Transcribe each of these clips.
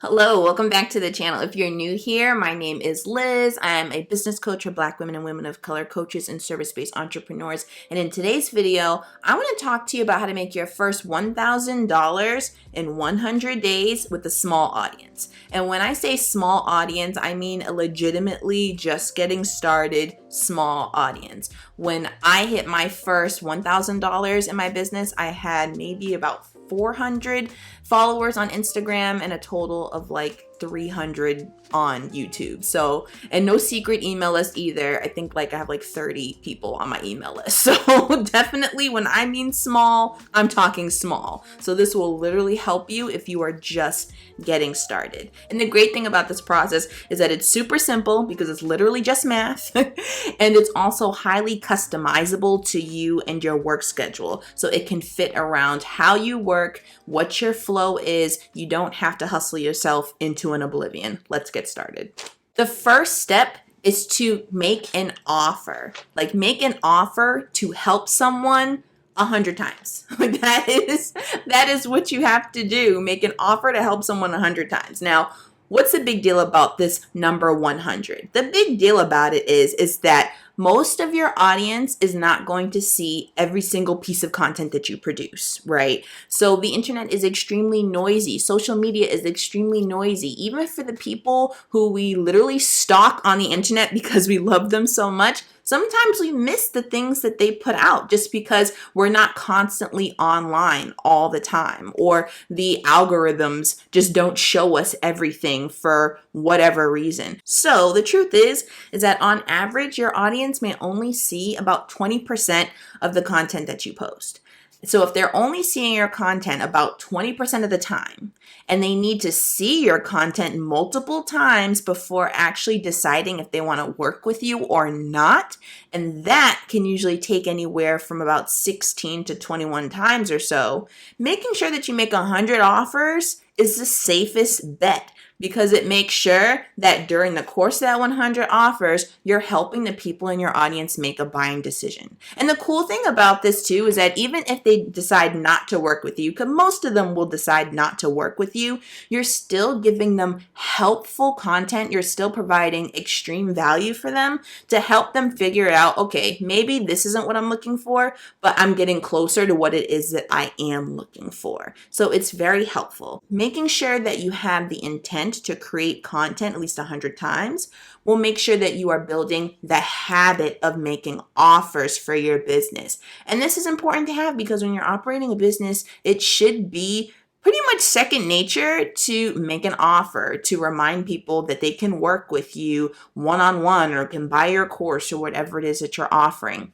Hello, welcome back to the channel. If you're new here, my name is Liz. I'm a business coach for Black women and women of color, coaches and service-based entrepreneurs. And in today's video, I want to talk to you about how to make your first $1,000 in 100 days with a small audience. And when I say small audience, I mean a legitimately just getting started small audience. When I hit my first $1,000 in my business, I had maybe about 400 followers on Instagram and a total of like 300 on YouTube. So, and no secret email list either. I think like I have like 30 people on my email list. So definitely when I mean small, I'm talking small. So this will literally help you if you are just getting started. And the great thing about this process is that it's super simple because it's literally just math. And it's also highly customizable to you and your work schedule. So it can fit around how you work, what your flow is. You don't have to hustle yourself into an oblivion. Let's get started. The first step is to make an offer. Like make an offer to help someone 100 times. That is what you have to do. Make an offer to help someone 100 times. Now, what's the big deal about this number 100? The big deal about it is that most of your audience is not going to see every single piece of content that you produce, right? So the internet is extremely noisy. Social media is extremely noisy. Even for the people who we literally stalk on the internet because we love them so much, sometimes we miss the things that they put out just because we're not constantly online all the time, or the algorithms just don't show us everything for whatever reason. So the truth is that on average, your audience may only see about 20% of the content that you post. So if they're only seeing your content about 20% of the time, and they need to see your content multiple times before actually deciding if they want to work with you or not, and that can usually take anywhere from about 16 to 21 times or so, making sure that you make 100 offers is the safest bet, because it makes sure that during the course of that 100 offers, you're helping the people in your audience make a buying decision. And the cool thing about this too is that even if they decide not to work with you, because most of them will decide not to work with you, you're still giving them helpful content. You're still providing extreme value for them to help them figure out, okay, maybe this isn't what I'm looking for, but I'm getting closer to what it is that I am looking for. So it's very helpful. Making sure that you have the intent to create content at least 100 times will make sure that you are building the habit of making offers for your business. And this is important to have because when you're operating a business, it should be pretty much second nature to make an offer, to remind people that they can work with you one-on-one or can buy your course or whatever it is that you're offering.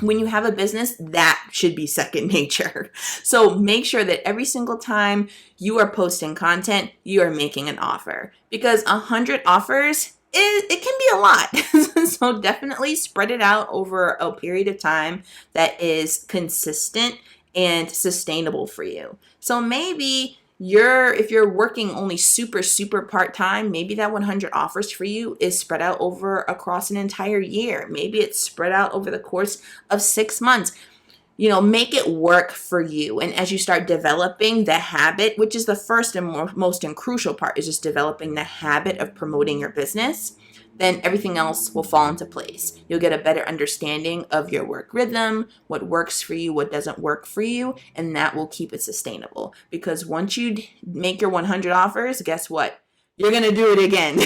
When you have a business, that should be second nature. So make sure that every single time you are posting content, you are making an offer, because 100 offers, it can be a lot. So definitely spread it out over a period of time that is consistent and sustainable for you. So maybe if you're working only super part-time, maybe that 100 offers for you is spread out across an entire year. Maybe it's spread out over the course of 6 months. You know, make it work for you. And as you start developing the habit, which is the first and most crucial part, is just developing the habit of promoting your business, then everything else will fall into place. You'll get a better understanding of your work rhythm, what works for you, what doesn't work for you, and that will keep it sustainable. Because once you make your 100 offers, guess what? You're going to do it again.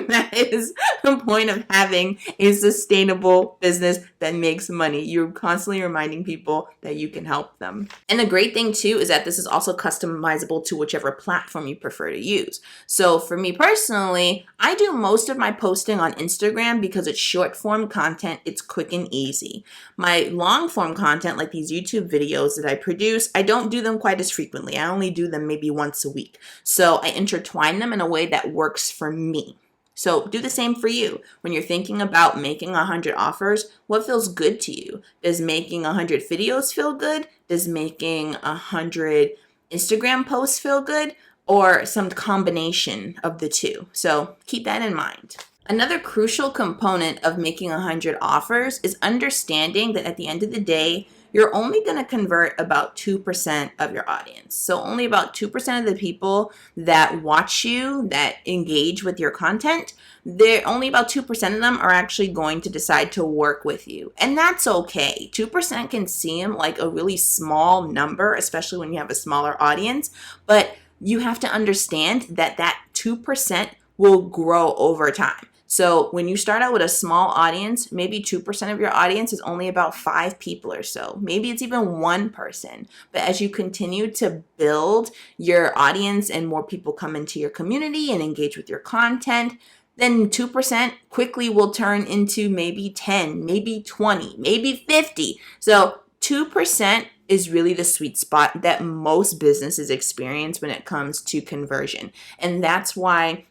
That is the point of having a sustainable business that makes money. You're constantly reminding people that you can help them. And the great thing too is that this is also customizable to whichever platform you prefer to use. So for me personally, I do most of my posting on Instagram because it's short form content. It's quick and easy. My long form content, like these YouTube videos that I produce, I don't do them quite as frequently. I only do them maybe once a week. So I intertwine them in a way that works for me. So do the same for you. When you're thinking about making 100 offers, what feels good to you? Does making 100 videos feel good? Does making 100 Instagram posts feel good? Or some combination of the two? So keep that in mind. Another crucial component of making 100 offers is understanding that at the end of the day, you're only going to convert about 2% of your audience. So only about 2% of the people that watch you, that engage with your content, they're only about 2% of them are actually going to decide to work with you. And that's okay. 2% can seem like a really small number, especially when you have a smaller audience, but you have to understand that that 2% will grow over time. So when you start out with a small audience, maybe 2% of your audience is only about 5 people or so. Maybe it's even 1 person. But as you continue to build your audience and more people come into your community and engage with your content, then 2% quickly will turn into maybe 10, maybe 20, maybe 50. So 2% is really the sweet spot that most businesses experience when it comes to conversion. And that's why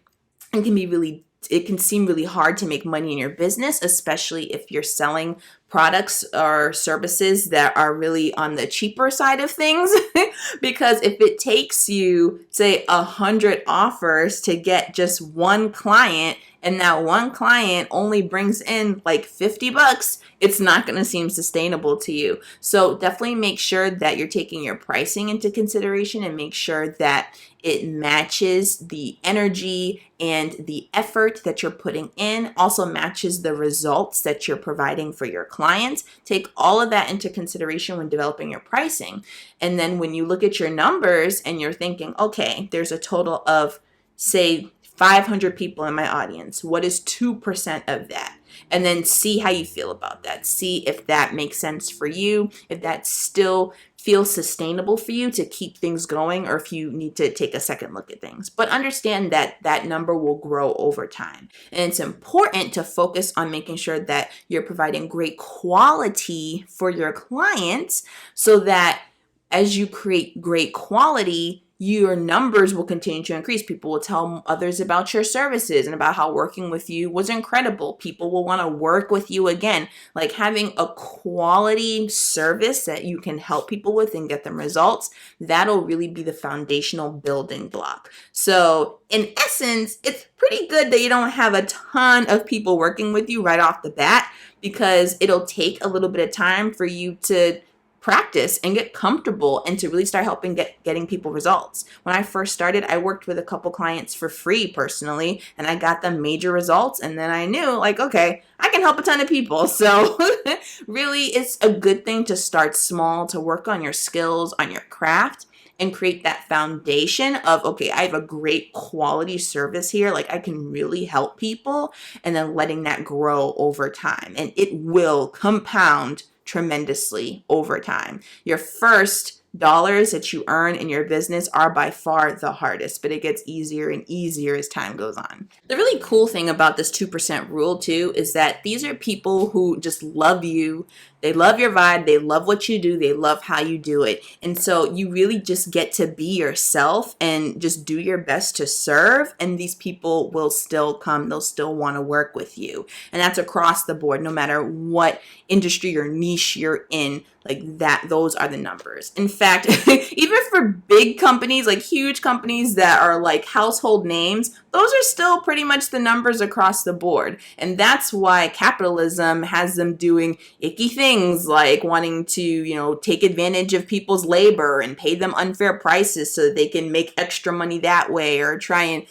it can seem really hard to make money in your business, especially if you're selling products or services that are really on the cheaper side of things. Because if it takes you, say, 100 offers to get just one client, and that one client only brings in like $50, it's not going to seem sustainable to you. So definitely make sure that you're taking your pricing into consideration and make sure that it matches the energy and the effort that you're putting in, also matches the results that you're providing for your clients. Take all of that into consideration when developing your pricing. And then when you look at your numbers and you're thinking, okay, there's a total of, say, 500 people in my audience. What is 2% of that? And then see how you feel about that. See if that makes sense for you, if that still feels sustainable for you to keep things going, or if you need to take a second look at things. But understand that that number will grow over time. And it's important to focus on making sure that you're providing great quality for your clients so that as you create great quality, your numbers will continue to increase. People will tell others about your services and about how working with you was incredible. People will want to work with you again. Like having a quality service that you can help people with and get them results, that'll really be the foundational building block. So in essence, it's pretty good that you don't have a ton of people working with you right off the bat, because it'll take a little bit of time for you to practice and get comfortable and to really start helping getting people results. When I first started, I worked with a couple clients for free personally, and I got them major results. And then I knew, like, okay, I can help a ton of people. So really, it's a good thing to start small, to work on your skills, on your craft, and create that foundation of, okay, I have a great quality service here. Like I can really help people, and then letting that grow over time. And it will compound tremendously over time. Your first dollars that you earn in your business are by far the hardest, but it gets easier and easier as time goes on. The really cool thing about this 2% rule too is that these are people who just love you. They love your vibe. They love what you do. They love how you do it. And so you really just get to be yourself and just do your best to serve. And these people will still come. They'll still want to work with you. And that's across the board, no matter what industry or niche you're in. Like that, those are the numbers. In fact, even for big companies, like huge companies that are like household names, those are still pretty much the numbers across the board. And that's why capitalism has them doing icky things like wanting to, take advantage of people's labor and pay them unfair prices so that they can make extra money that way, or try and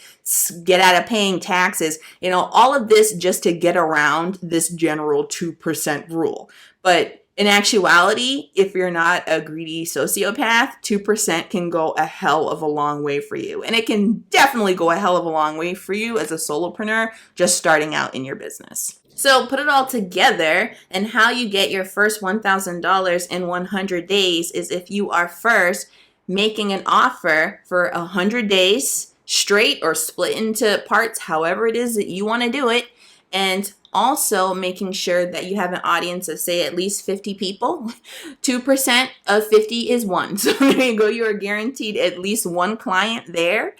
get out of paying taxes. All of this just to get around this general 2% rule. But in actuality, if you're not a greedy sociopath, 2% can go a hell of a long way for you. And it can definitely go a hell of a long way for you as a solopreneur just starting out in your business. So put it all together, and how you get your first $1,000 in 100 days is if you are first making an offer for 100 days straight, or split into parts, however it is that you want to do it. And also making sure that you have an audience of, say, at least 50 people. 2% of 50 is 1. So there you go. You are guaranteed at least 1 client there.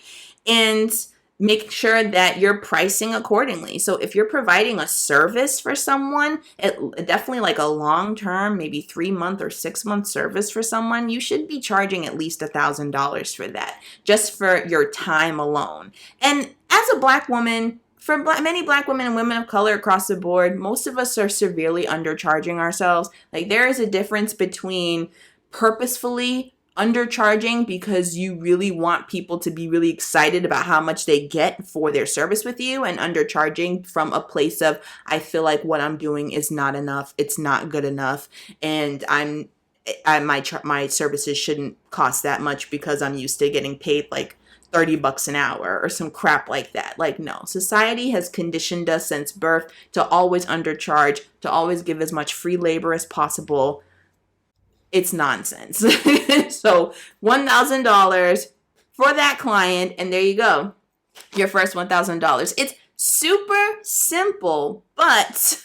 And make sure that you're pricing accordingly. So if you're providing a service for someone, definitely like a long-term, maybe 3-month or 6-month service for someone, you should be charging at least $1,000 for that, just for your time alone. And as a Black woman, for many Black women and women of color across the board, most of us are severely undercharging ourselves. Like, there is a difference between purposefully undercharging because you really want people to be really excited about how much they get for their service with you, and undercharging from a place of, I feel like what I'm doing is not enough, it's not good enough, and my services shouldn't cost that much because I'm used to getting paid like $30 an hour or some crap like that. Like, no, society has conditioned us since birth to always undercharge, to always give as much free labor as possible. It's nonsense. So $1,000 for that client, and there you go, your first $1,000. It's super simple, but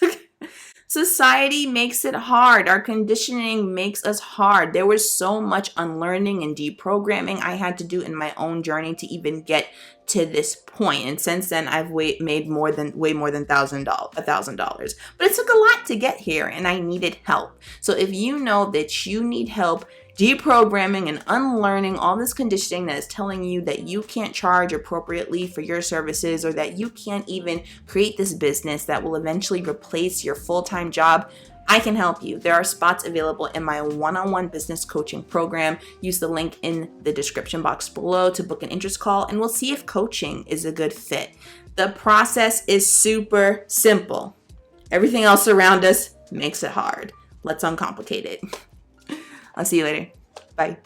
society makes it hard. Our conditioning makes us hard. There was so much unlearning and deprogramming I had to do in my own journey to even get to this point. And since then, I've made way more than $1,000. But it took a lot to get here, and I needed help. So if you know that you need help deprogramming and unlearning all this conditioning that is telling you that you can't charge appropriately for your services, or that you can't even create this business that will eventually replace your full-time job, I can help you. There are spots available in my one-on-one business coaching program. Use the link in the description box below to book an interest call, and we'll see if coaching is a good fit. The process is super simple. Everything else around us makes it hard. Let's uncomplicate it. I'll see you later. Bye.